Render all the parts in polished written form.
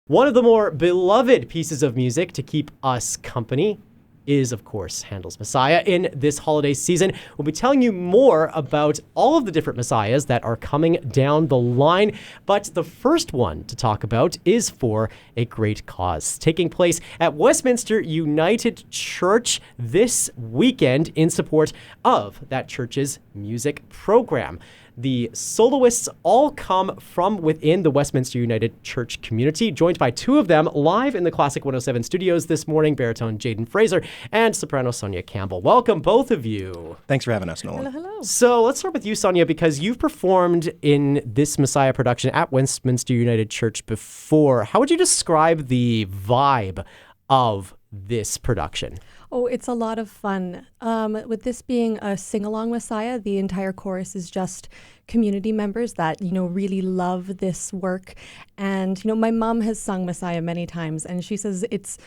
One of the more beloved pieces of music to keep us company is, of course, Handel's Messiah. In this holiday season, we'll be telling you more about all of the different Messiahs that are coming down the line. But the first one to talk about is for a great cause, taking place at Westminster United Church this weekend in support of that church's music program. The soloists all come from within the Westminster United Church community, joined by two of them live in the Classic 107 studios this morning, Baritone Jayden Fraser and soprano Sonia Campbell. Welcome, both of you. Thanks for having us, Nolan. Hello, hello. So let's start with you, Sonia, because you've performed in this Messiah production at Westminster United Church before. How would you describe the vibe of this production? Oh, it's a lot of fun. With this being a sing-along Messiah, the entire chorus is just community members that, really love this work. And, my mom has sung Messiah many times, and she says it's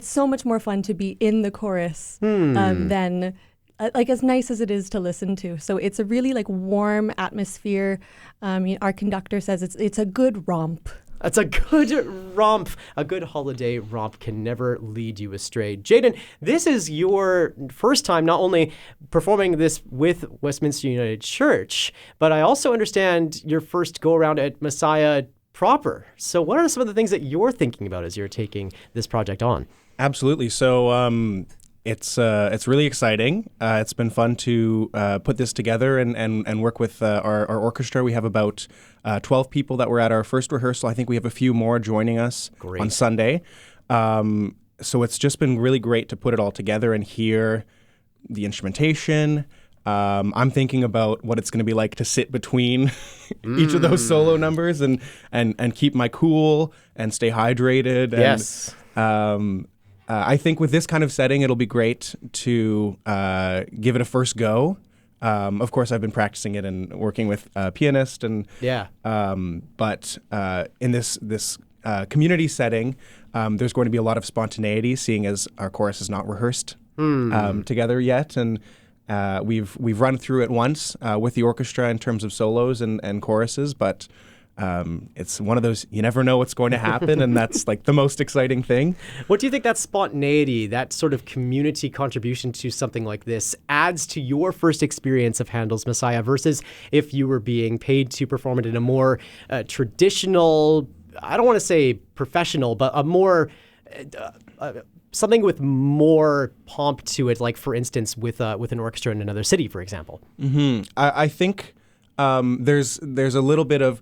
so much more fun to be in the chorus than as nice as it is to listen to. So it's a really warm atmosphere. Our conductor says it's a good romp. That's a good romp. A good holiday romp can never lead you astray. Jayden, this is your first time not only performing this with Westminster United Church, but I also understand your first go-around at Messiah proper. So what are some of the things that you're thinking about as you're taking this project on? Absolutely. So it's really exciting. It's been fun to put this together and work with our orchestra. We have about 12 people that were at our first rehearsal. I think we have a few more joining us on Sunday. So it's just been really great to put it all together and hear the instrumentation. I'm thinking about what it's going to be like to sit between each of those solo numbers and keep my cool and stay hydrated. Yes. I think with this kind of setting, it'll be great to give it a first go. Of course, I've been practicing it and working with a pianist, and but in this community setting, there's going to be a lot of spontaneity, seeing as our chorus is not rehearsed together yet, and we've run through it once with the orchestra in terms of solos and choruses, but. It's one of those, you never know what's going to happen, and that's the most exciting thing. What do you think that spontaneity, that sort of community contribution to something like this adds to your first experience of Handel's Messiah versus if you were being paid to perform it in a more traditional, I don't want to say professional, but a more... something with more pomp to it, like, for instance, with an orchestra in another city, for example? Mm-hmm. I think there's a little bit of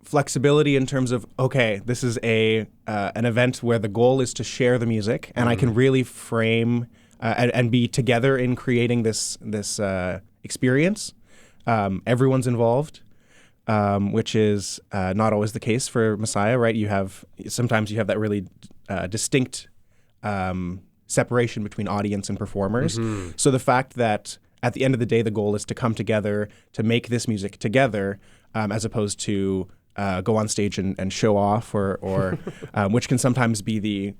flexibility in terms of, okay, this is an event where the goal is to share the music, and I can really frame and be together in creating this experience. Everyone's involved, which is not always the case for Messiah, right? Sometimes you have that really distinct separation between audience and performers. Mm-hmm. So the fact that at the end of the day, the goal is to come together to make this music together, as opposed to go on stage and show off, or which can sometimes be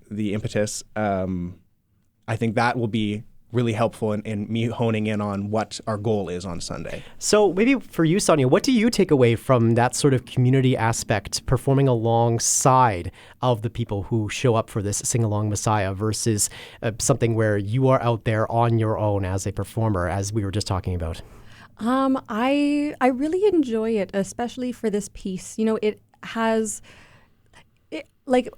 the impetus. I think that will be really helpful in me honing in on what our goal is on Sunday. So maybe for you, Sonia, what do you take away from that sort of community aspect, performing alongside of the people who show up for this sing-along Messiah versus something where you are out there on your own as a performer, as we were just talking about? I really enjoy it, especially for this piece. It has...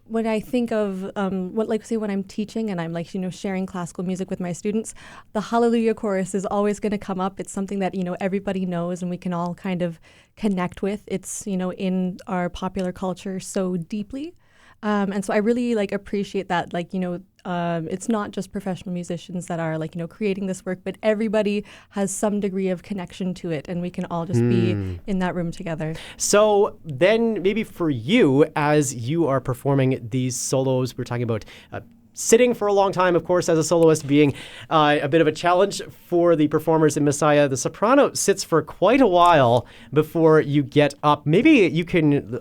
when I think of when I'm teaching and I'm sharing classical music with my students, the Hallelujah chorus is always going to come up. It's something that everybody knows and we can all kind of connect with. It's in our popular culture so deeply, and so I really appreciate that. It's not just professional musicians that are creating this work, but everybody has some degree of connection to it, and we can all just be in that room together. So then maybe for you, as you are performing these solos, we're talking about sitting for a long time, of course, as a soloist being a bit of a challenge for the performers in Messiah. The soprano sits for quite a while before you get up. Maybe you can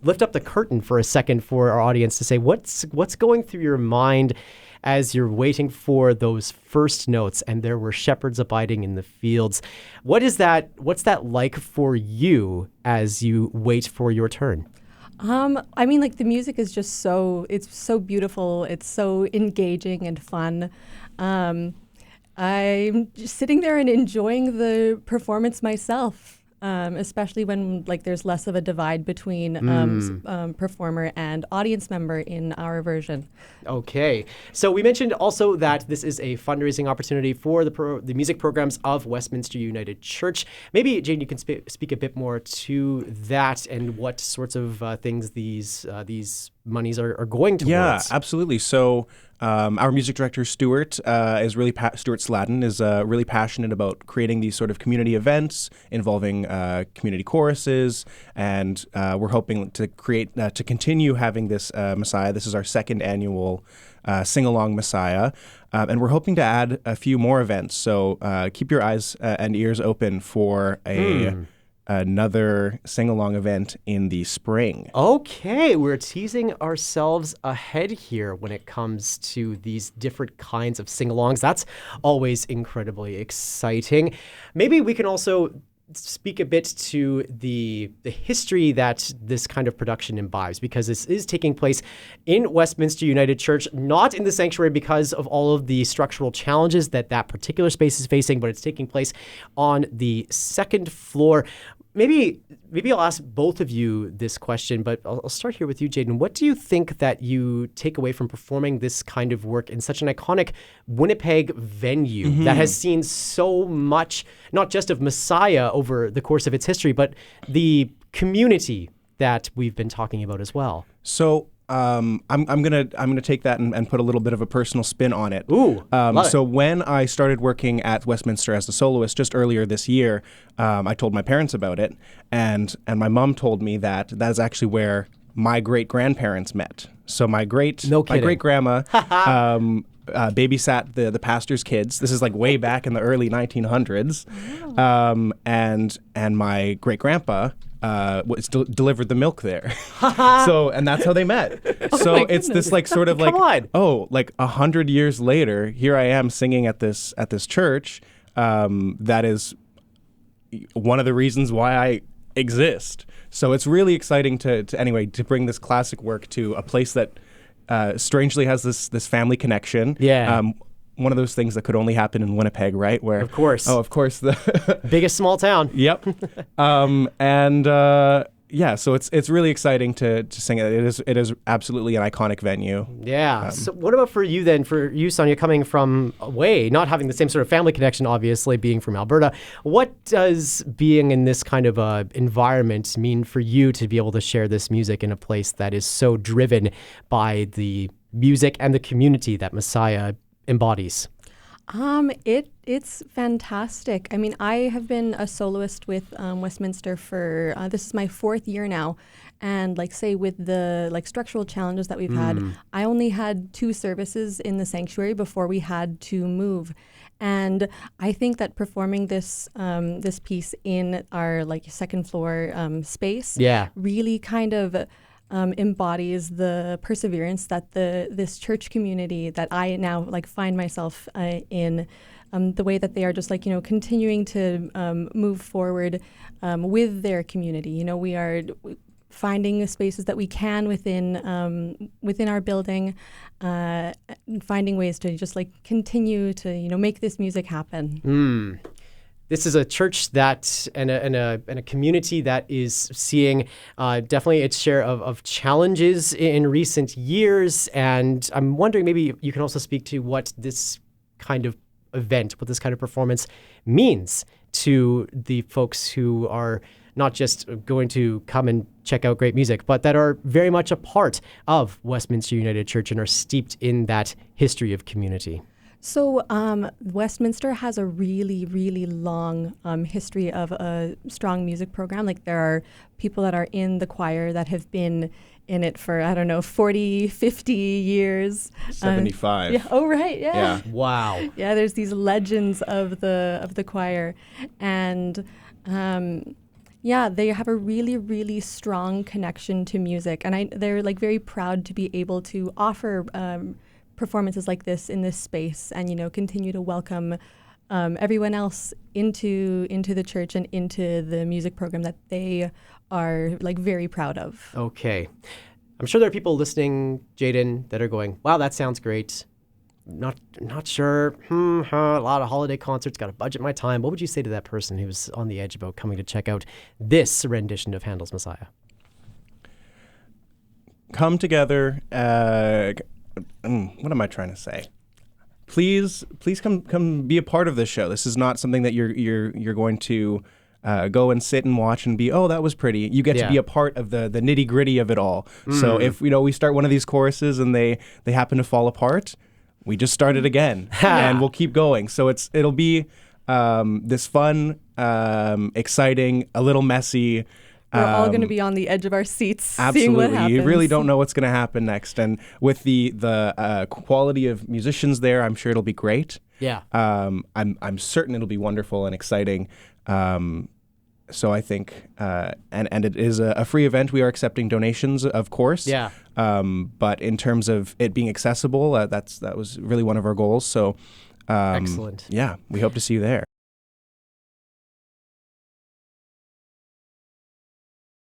lift up the curtain for a second for our audience to say what's going through your mind as you're waiting for those first notes, and there were shepherds abiding in the fields. What's that like for you as you wait for your turn? I mean, like the music is just it's so beautiful. It's so engaging and fun. I'm just sitting there and enjoying the performance myself. Especially when like there's less of a divide between performer and audience member in our version. Okay. So we mentioned also that this is a fundraising opportunity for the music programs of Westminster United Church. Maybe, Jayden, you can speak a bit more to that and what sorts of things these monies are going towards. Yeah, absolutely. So our music director, Stuart Sladden, is really passionate about creating these sort of community events involving community choruses, and we're hoping to continue having this Messiah. This is our second annual sing-along Messiah, and we're hoping to add a few more events. So keep your eyes and ears open for another sing-along event in the spring. Okay, we're teasing ourselves ahead here when it comes to these different kinds of sing-alongs. That's always incredibly exciting. Maybe we can also speak a bit to the history that this kind of production imbibes, because this is taking place in Westminster United Church, not in the sanctuary because of all of the structural challenges that particular space is facing, but it's taking place on the second floor. Maybe I'll ask both of you this question, but I'll start here with you, Jayden. What do you think that you take away from performing this kind of work in such an iconic Winnipeg venue that has seen so much, not just of Messiah over the course of its history, but the community that we've been talking about as well? So I'm gonna take that and put a little bit of a personal spin on it. Ooh, so when I started working at Westminster as the soloist just earlier this year, I told my parents about it, and my mom told me that is actually where my great grandparents met. So my great grandma babysat the pastor's kids. This is like way back in the early 1900s, and my great grandpa delivered the milk there. And that's how they met. So it's this like sort of like, like 100 years later, here I am singing at this church. That is one of the reasons why I exist. So it's really exciting to bring this classic work to a place that strangely has this family connection. Yeah. One of those things that could only happen in Winnipeg, right? Where, of course. Oh, of course. The biggest small town. Yep. So it's really exciting to sing it. It is absolutely an iconic venue. Yeah. So what about for you then? For you, Sonia, coming from away, not having the same sort of family connection, obviously, being from Alberta, what does being in this kind of environment mean for you to be able to share this music in a place that is so driven by the music and the community that Messiah embodies? It's fantastic. I mean, I have been a soloist with Westminster for this is my 4th year now, and with the structural challenges that we've had, I only had 2 services in the sanctuary before we had to move, and I think that performing this piece in our second floor space, really kind of embodies the perseverance that this church community that I now find myself in, the way that they are just continuing to move forward with their community. We are finding the spaces that we can within our building, finding ways to just continue to make this music happen. This is a church that and a community that is seeing definitely its share of challenges in recent years. And I'm wondering, maybe you can also speak to what this kind of event, what this kind of performance means to the folks who are not just going to come and check out great music, but that are very much a part of Westminster United Church and are steeped in that history of community. So Westminster has a really, really long history of a strong music program. There are people that are in the choir that have been in it for, 40, 50 years. 75. Yeah. Oh, right. Yeah. Wow. Yeah, there's these legends of the choir. And they have a really, really strong connection to music. And they're very proud to be able to offer performances like this in this space, and continue to welcome everyone else into the church and into the music program that they are like very proud of. Okay. I'm sure there are people listening, Jayden, that are going, wow, that sounds great. Not sure. A lot of holiday concerts, got to budget my time. What would you say to that person who's on the edge about coming to check out this rendition of Handel's Messiah? Come together. What am I trying to say? Please come be a part of this show. This is not something that you're going to go and sit and watch and be, oh, that was pretty. You get to be a part of the nitty gritty of it all. So if we start one of these choruses and they happen to fall apart, we just start it again and we'll keep going. So it'll be this fun, exciting, a little messy. We're all going to be on the edge of our seats, absolutely. seeing what happens. You really don't know what's going to happen next. And with the quality of musicians there, I'm sure it'll be great. Yeah. I'm certain it'll be wonderful and exciting. So I think, and it is a free event. We are accepting donations, of course. Yeah. But in terms of it being accessible, that was really one of our goals. So, Excellent. Yeah, we hope to see you there.